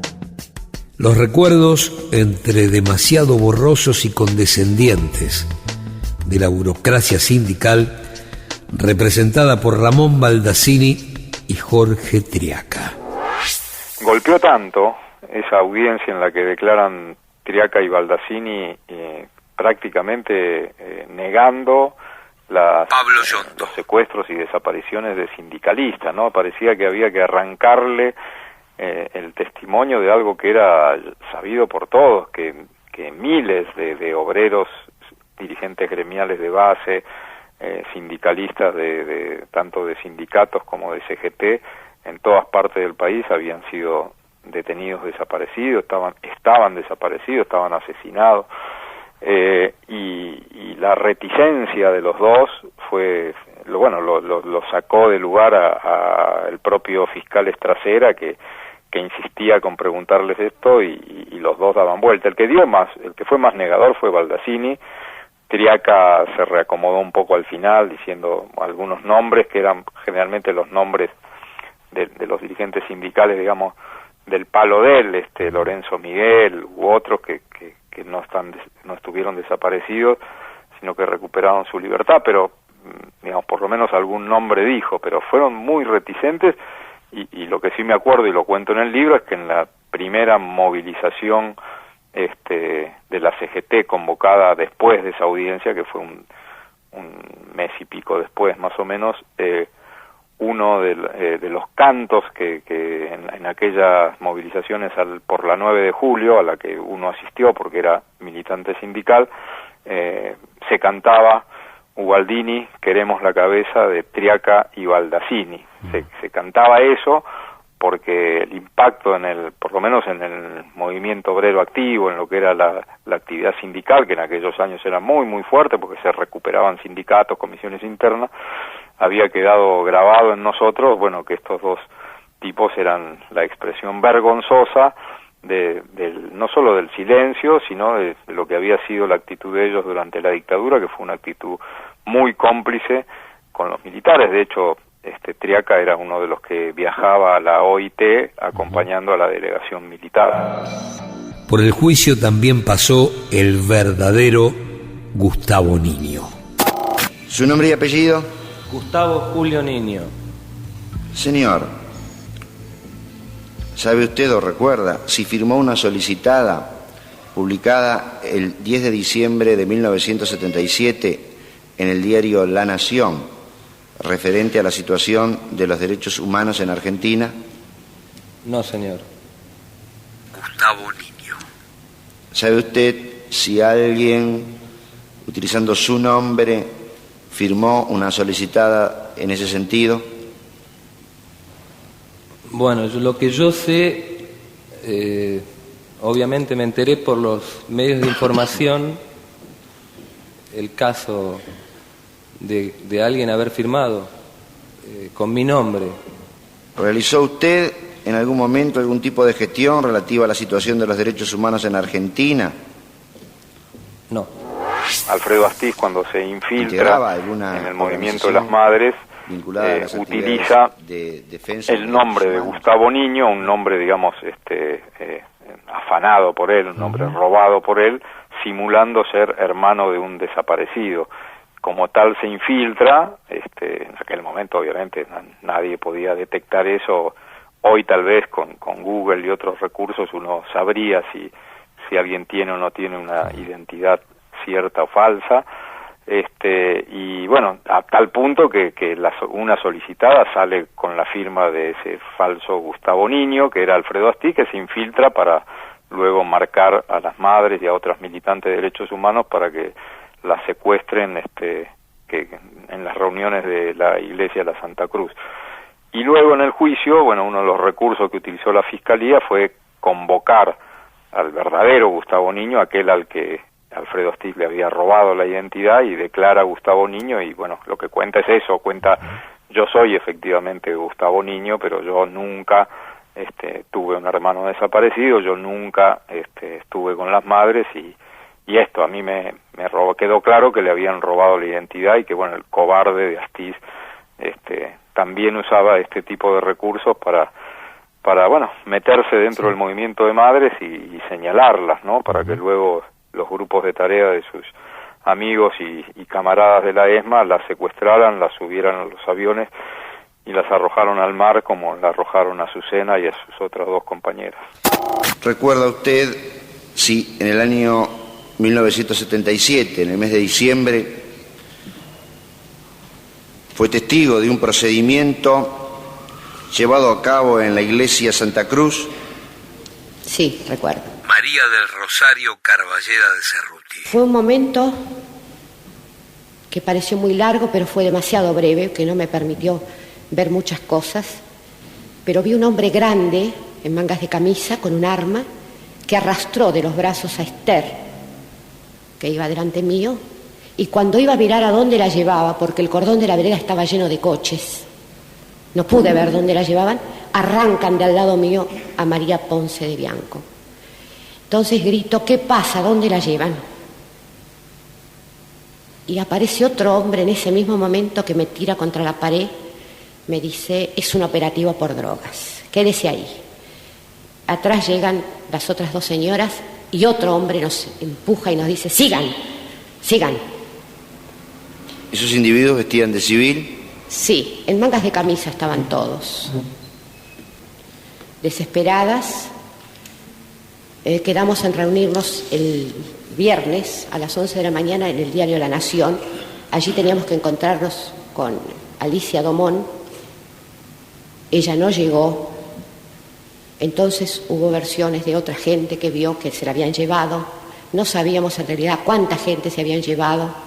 Speaker 4: Los recuerdos, entre demasiado borrosos y condescendientes, de la burocracia sindical, representada por Ramón Baldassini y Jorge Triaca.
Speaker 6: Golpeó tanto esa audiencia en la que declaran Triaca y Baldassini prácticamente negando los secuestros y desapariciones de sindicalistas, ¿no? Parecía que había que arrancarle el testimonio de algo que era sabido por todos, que miles de obreros, dirigentes gremiales de base, sindicalistas tanto de sindicatos como de CGT, en todas partes del país habían sido detenidos, desaparecidos, estaban desaparecidos, estaban asesinados, y la reticencia de los dos fue, lo sacó de lugar a el propio fiscal Estracera que insistía con preguntarles esto y los dos daban vuelta. El que fue más negador fue Baldassini. Triaca se reacomodó un poco al final diciendo algunos nombres que eran generalmente los nombres de los dirigentes sindicales, digamos, del palo de él, Lorenzo Miguel u otros que no estuvieron desaparecidos, sino que recuperaron su libertad, pero digamos, por lo menos algún nombre dijo, pero fueron muy reticentes y lo que sí me acuerdo y lo cuento en el libro es que en la primera movilización de la CGT convocada después de esa audiencia, que fue un mes y pico después más o menos, uno de los cantos que en aquellas movilizaciones por la 9 de julio, a la que uno asistió porque era militante sindical, se cantaba Ubaldini, queremos la cabeza de Triaca y Baldassini. Se cantaba eso porque el impacto por lo menos en el movimiento obrero activo, en lo que era la actividad sindical, que en aquellos años era muy muy fuerte porque se recuperaban sindicatos, comisiones internas, había quedado grabado en nosotros, bueno, que estos dos tipos eran la expresión vergonzosa no solo del silencio, sino de lo que había sido la actitud de ellos durante la dictadura, que fue una actitud muy cómplice con los militares. De hecho, Triaca era uno de los que viajaba a la OIT acompañando a la delegación militar.
Speaker 4: Por el juicio también pasó el verdadero Gustavo Niño.
Speaker 20: ¿Su nombre y apellido?
Speaker 21: Gustavo Julio Niño.
Speaker 20: Señor, ¿sabe usted o recuerda si firmó una solicitada publicada el 10 de diciembre de 1977 en el diario La Nación referente a la situación de los derechos humanos en Argentina?
Speaker 21: No, señor.
Speaker 1: Gustavo Niño.
Speaker 20: ¿Sabe usted si alguien, utilizando su nombre, firmó una solicitada en ese sentido?
Speaker 21: Bueno, lo que yo sé, obviamente me enteré por los medios de información, el caso de alguien haber firmado con mi nombre.
Speaker 20: ¿Realizó usted en algún momento algún tipo de gestión relativa a la situación de los derechos humanos en Argentina?
Speaker 21: No.
Speaker 6: Alfredo Astiz, cuando se infiltra en el movimiento de las madres, utiliza el nombre de Gustavo Niño, un nombre, digamos, afanado por él, un nombre robado por él, simulando ser hermano de un desaparecido. Como tal se infiltra, en aquel momento obviamente nadie podía detectar eso. Hoy tal vez con Google y otros recursos uno sabría si alguien tiene o no tiene una identidad cierta o falsa, y bueno, a tal punto que una solicitada sale con la firma de ese falso Gustavo Niño, que era Alfredo Astiz, que se infiltra para luego marcar a las madres y a otras militantes de derechos humanos para que las secuestren que en las reuniones de la Iglesia de la Santa Cruz. Y luego en el juicio, bueno, uno de los recursos que utilizó la Fiscalía fue convocar al verdadero Gustavo Niño, aquel al que Alfredo Astiz le había robado la identidad, y declara Gustavo Niño, y bueno, lo que cuenta es eso, cuenta: yo soy efectivamente Gustavo Niño, pero yo nunca tuve un hermano desaparecido, yo nunca estuve con las madres, y esto a mí me quedó claro que le habían robado la identidad, y que bueno, el cobarde de Astiz también usaba este tipo de recursos para bueno, meterse dentro del movimiento de madres y señalarlas, ¿no? Para que luego los grupos de tarea de sus amigos y camaradas de la ESMA las secuestraran, las subieran a los aviones y las arrojaron al mar, como la arrojaron a Azucena y a sus otras dos compañeras.
Speaker 20: ¿Recuerda usted si en el año 1977, en el mes de diciembre, fue testigo de un procedimiento llevado a cabo en la iglesia Santa Cruz?
Speaker 3: Sí, recuerdo.
Speaker 1: María del Rosario Carballeda de Cerruti.
Speaker 3: Fue un momento que pareció muy largo, pero fue demasiado breve, que no me permitió ver muchas cosas. Pero vi un hombre grande, en mangas de camisa, con un arma, que arrastró de los brazos a Esther, que iba delante mío, y cuando iba a mirar a dónde la llevaba, porque el cordón de la vereda estaba lleno de coches, no pude ver dónde la llevaban, arrancan de al lado mío a María Ponce de Bianco. Entonces grito: ¿qué pasa? ¿Dónde la llevan? Y aparece otro hombre en ese mismo momento que me tira contra la pared, me dice: es un operativo por drogas, quédese ahí. Atrás llegan las otras dos señoras y otro hombre nos empuja y nos dice: sigan, sigan.
Speaker 20: ¿Esos individuos vestían de civil?
Speaker 3: Sí, en mangas de camisa estaban todos. Desesperadas, quedamos en reunirnos el viernes a las 11 de la mañana en el diario La Nación. Allí teníamos que encontrarnos con Alicia Domón. Ella no llegó. Entonces hubo versiones de otra gente que vio que se la habían llevado. No sabíamos en realidad cuánta gente se habían llevado.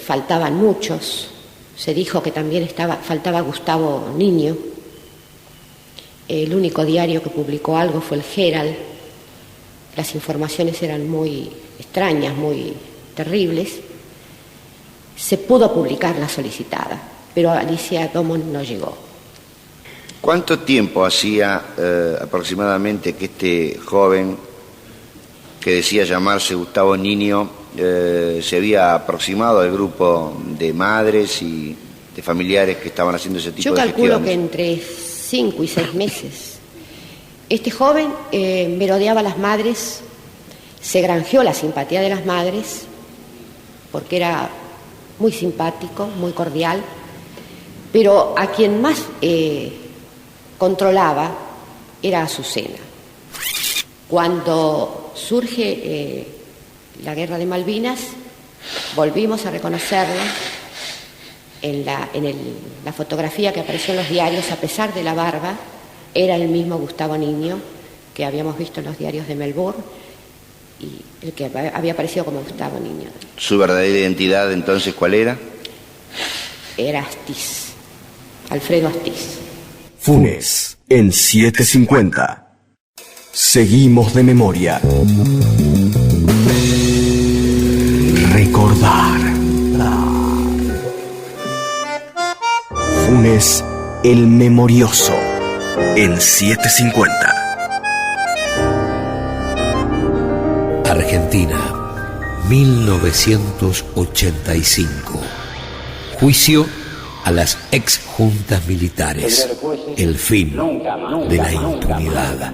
Speaker 3: Faltaban muchos. Se dijo que también faltaba Gustavo Niño. El único diario que publicó algo fue el Herald. Las informaciones eran muy extrañas, muy terribles. Se pudo publicar la solicitada, pero Alicia Domón no llegó.
Speaker 20: ¿Cuánto tiempo hacía aproximadamente que este joven, que decía llamarse Gustavo Niño, se había aproximado al grupo de madres y de familiares que estaban haciendo ese tipo de gestiones?
Speaker 3: Yo calculo que entre 5 y 6 meses. Este joven merodeaba a las madres, se granjeó la simpatía de las madres, porque era muy simpático, muy cordial, pero a quien más controlaba era Azucena. Cuando surge la guerra de Malvinas, volvimos a reconocerla en la fotografía que apareció en los diarios. A pesar de la barba, era el mismo Gustavo Niño que habíamos visto en los diarios de Melbourne y el que había aparecido como Gustavo Niño.
Speaker 20: ¿Su verdadera identidad entonces cuál era?
Speaker 3: Era Astiz, Alfredo Astiz.
Speaker 2: Funes, en 750. Seguimos de memoria. Recordar. Funes, el memorioso, en 750.
Speaker 4: Argentina, 1985. Juicio a las exjuntas militares. El fin de la impunidad.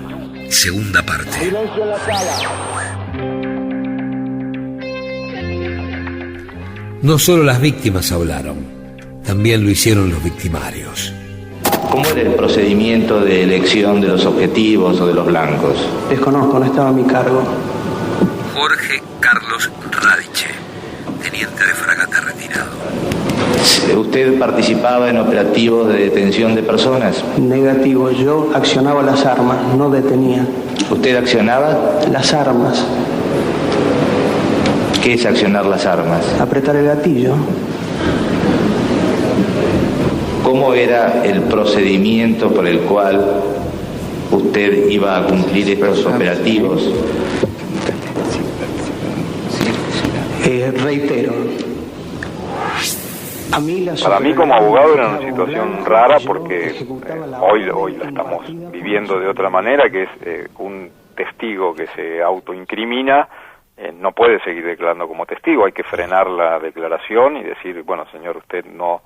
Speaker 4: Segunda parte. No solo las víctimas hablaron, también lo hicieron los victimarios.
Speaker 17: ¿Cómo era el procedimiento de elección de los objetivos o de los blancos?
Speaker 5: Desconozco, no estaba a mi cargo.
Speaker 1: Jorge Carlos Radiche, teniente de fragata retirado.
Speaker 17: ¿Usted participaba en operativos de detención de personas?
Speaker 5: Negativo, yo accionaba las armas, no detenía.
Speaker 17: ¿Usted accionaba?
Speaker 5: Las armas.
Speaker 17: ¿Qué es accionar las armas?
Speaker 5: Apretar el gatillo.
Speaker 17: ¿Cómo era el procedimiento por el cual usted iba a cumplir estos operativos?
Speaker 5: Reitero.
Speaker 6: Para mí como abogado era una situación rara porque hoy la estamos viviendo de otra manera, que es un testigo que se autoincrimina, no puede seguir declarando como testigo, hay que frenar la declaración y decir, bueno señor, usted no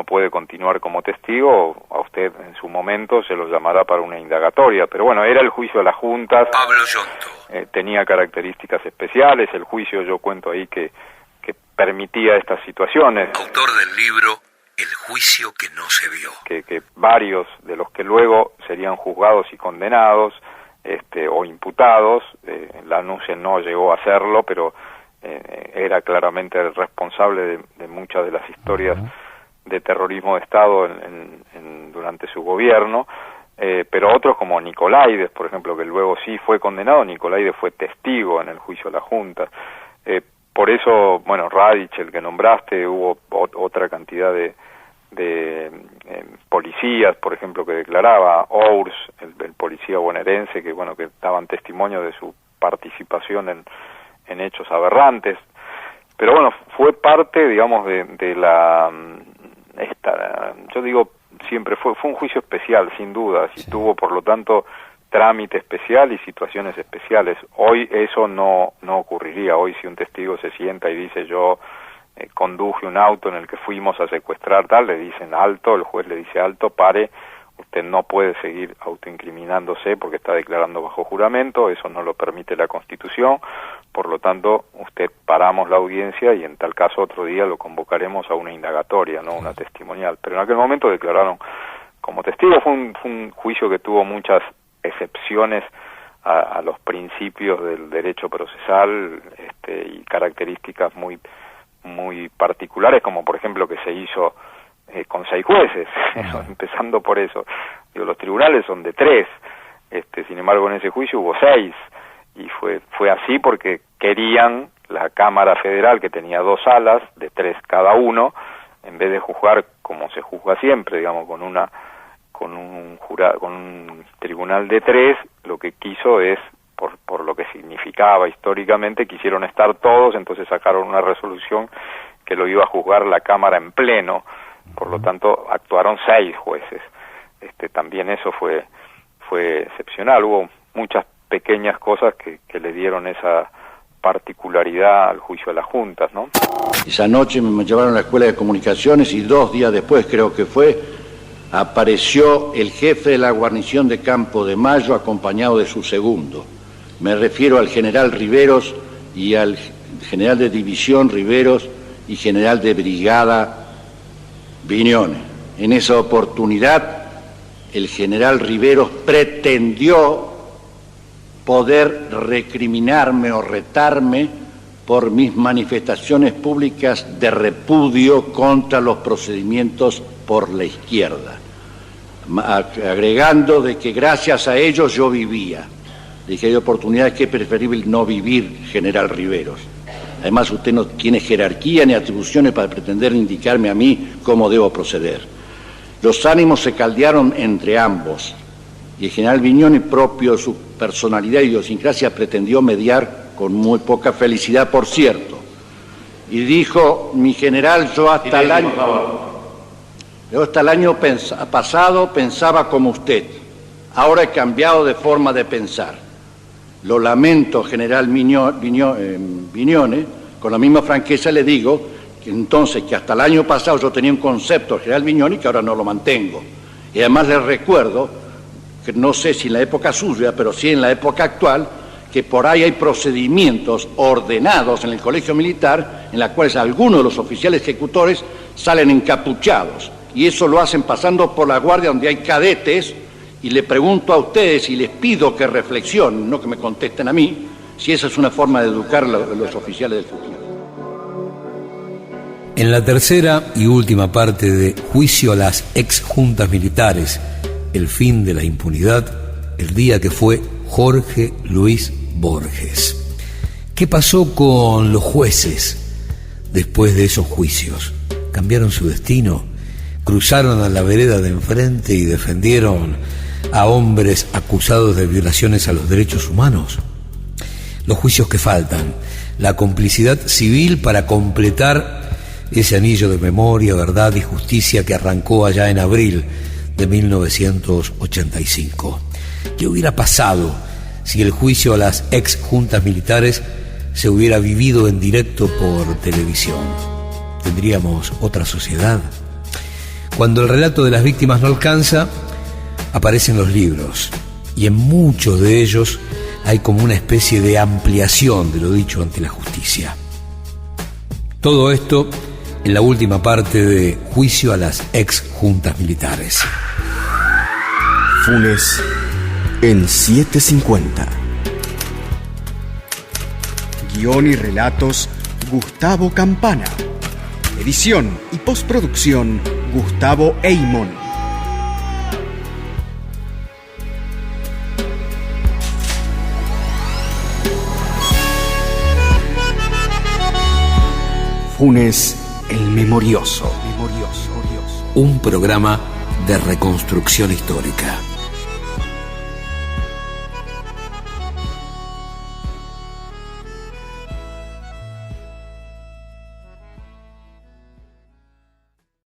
Speaker 6: puede continuar como testigo, a usted en su momento se lo llamará para una indagatoria, pero bueno, era el juicio de las juntas,
Speaker 1: Pablo Yonto.
Speaker 6: Tenía características especiales, el juicio yo cuento ahí que permitía estas situaciones.
Speaker 1: Autor del libro El juicio que no se vio.
Speaker 6: Que varios de los que luego serían juzgados y condenados o imputados, la ANUCE no llegó a hacerlo, pero era claramente el responsable de muchas de las historias de terrorismo de Estado durante su gobierno, pero otros como Nicolaides, por ejemplo, que luego sí fue condenado, Nicolaides fue testigo en el juicio de la Junta. Por eso, bueno, Radiche, el que nombraste, hubo otra cantidad de policías, por ejemplo, que declaraba, Ours, el policía bonaerense, que bueno, que daban testimonio de su participación en hechos aberrantes. Pero bueno, fue parte, digamos, de la yo digo, siempre fue un juicio especial, sin duda, y tuvo, por lo tanto, trámite especial y situaciones especiales. Hoy eso no ocurriría. Hoy si un testigo se sienta y dice yo conduje un auto en el que fuimos a secuestrar tal, le dicen alto, el juez le dice alto, pare, usted no puede seguir autoincriminándose porque está declarando bajo juramento, eso no lo permite la Constitución, por lo tanto usted paramos la audiencia y en tal caso otro día lo convocaremos a una indagatoria, no una testimonial. Pero en aquel momento declararon como testigo. Fue un juicio que tuvo muchas excepciones a los principios del derecho procesal y características muy particulares, como por ejemplo que se hizo con 6 jueces, empezando por eso. Digo, los tribunales son de 3, sin embargo en ese juicio hubo 6, y fue así porque querían la Cámara Federal, que tenía 2 salas de 3 cada uno, en vez de juzgar como se juzga siempre, digamos, con un tribunal de 3, lo que quiso es, por lo que significaba históricamente, quisieron estar todos, entonces sacaron una resolución que lo iba a juzgar la Cámara en pleno, por lo tanto actuaron 6 jueces. También eso fue excepcional. Hubo muchas pequeñas cosas que le dieron esa particularidad al juicio de las juntas, ¿no?
Speaker 22: Esa noche me llevaron a la Escuela de Comunicaciones y 2 días después, creo que fue, apareció el jefe de la guarnición de Campo de Mayo acompañado de su segundo. Me refiero al general Riveros y al general de división Riveros y general de brigada Viñones. En esa oportunidad, el general Riveros pretendió poder recriminarme o retarme por mis manifestaciones públicas de repudio contra los procedimientos por la izquierda, agregando de que gracias a ellos yo vivía. Dije, hay oportunidades que es preferible no vivir, general Riveros. Además, usted no tiene jerarquía ni atribuciones para pretender indicarme a mí cómo debo proceder. Los ánimos se caldearon entre ambos, y el general Viñones, propio de su personalidad y idiosincrasia, pretendió mediar con muy poca felicidad, por cierto. Y dijo, mi general, yo hasta el año pasado pensaba como usted. Ahora he cambiado de forma de pensar. Lo lamento, general Viñone, con la misma franqueza le digo que entonces que hasta el año pasado yo tenía un concepto del general Viñone que ahora no lo mantengo. Y además les recuerdo que no sé si en la época suya, pero sí en la época actual, que por ahí hay procedimientos ordenados en el colegio militar en los cuales algunos de los oficiales ejecutores salen encapuchados y eso lo hacen pasando por la guardia donde hay cadetes, y le pregunto a ustedes y les pido que reflexionen, no que me contesten a mí, si esa es una forma de educar a los oficiales del futuro.
Speaker 4: En la tercera y última parte de Juicio a las exjuntas militares, el fin de la impunidad, el día que fue Jorge Luis Borges. ¿Qué pasó con los jueces después de esos juicios? ¿Cambiaron su destino? ¿Cruzaron a la vereda de enfrente y defendieron a hombres acusados de violaciones a los derechos humanos? Los juicios que faltan, la complicidad civil para completar ese anillo de memoria, verdad y justicia que arrancó allá en abril de 1985. ¿Qué hubiera pasado si el juicio a las exjuntas militares se hubiera vivido en directo por televisión? ¿Tendríamos otra sociedad? Cuando el relato de las víctimas no alcanza, aparecen los libros, y en muchos de ellos hay como una especie de ampliación de lo dicho ante la justicia. Todo esto en la última parte de Juicio a las exjuntas militares.
Speaker 2: Funes en 750. Guión y relatos Gustavo Campana. Edición y postproducción Gustavo Eymon. Funes el Memorioso.
Speaker 4: Un programa de reconstrucción histórica.